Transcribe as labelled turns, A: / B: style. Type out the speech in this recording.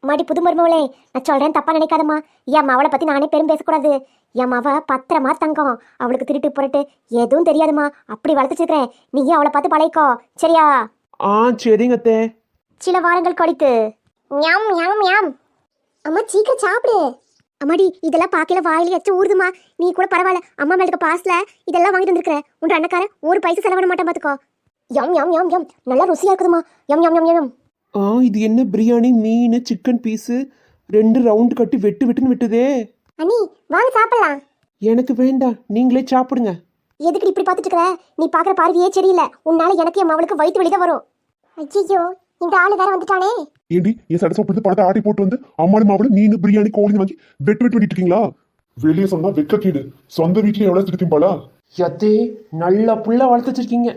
A: மாடி புது மருமவளே, நான் சொல்றேன் தப்பா நினைக்காதம்மா. என் மவளை பத்தி நானே பெரும் பேசக்கூடாது. என் மவ பத்திரமா தங்கம். அவளுக்கு திருட்டு புரட்டு எதுவும் தெரியாதுமா. அப்படி வளர்த்துச்சிருக்கிறேன். நீயும் அவளை பார்த்து பழகிக்கோ, சரியா?
B: சரிங்க அத்தை.
A: சில வாரங்கள் கழித்து. ஞாம் ஞாம் ஞாம். அம்மா சீக்கிரம் சாப்பிடு. அம்மாடி, இதெல்லாம் பார்க்கல வாயில எச்சு ஊறுதுமா. நீ கூட பரவாயில்ல, அம்மா மேல இருக்க பாஸ்ல இதெல்லாம் வாங்கிட்டு வந்திருக்கிறேன். உன் அண்ணக்காரன் ஒரு பைசா செலவிட மாட்டான் பாத்துக்கோ. யம் யம் யம் யம், நல்லா ருசியா இருக்குதுமா. யம் யம் யம் யம்.
B: இது என்ன பிரியாணி, மீன், சிக்கன் பீஸு 2 ரவுண்டு கட்டி வெட்டு வெட்டுன்னு வெட்டுதே.
A: அண்ணி வாங்க சாப்பிடலாம்.
B: எனக்கு வேண்டாம், நீங்களே சாப்பிடுங்க.
A: எதுக்கு இப்படி பார்த்துட்டு இருக்கிற? நீ பார்க்குற பார்வையே சரியில்லை. உன்னால எனக்கு என் மவளுக்கு வயிற்று வலி தான் வரும். ஐயோ, இந்த ஆளு வேற வந்துட்டானே.
C: ஏண்டி என் சட சோப்பு பணத்தை ஆட்டி போட்டு வந்து அம்மாடி மாவுல மீன் பிரியாணி கோழி வாங்கி வெட்டு வெட்டு வெட்டிட்டு இருக்கீங்களா? வெளியே சொன்னா வெக்க கீடு. சொந்த வீட்டுல எவ்வளவு திருத்திம்பாளா?
B: யத்தே, நல்ல புள்ள வளர்த்து வச்சிருக்கீங்க.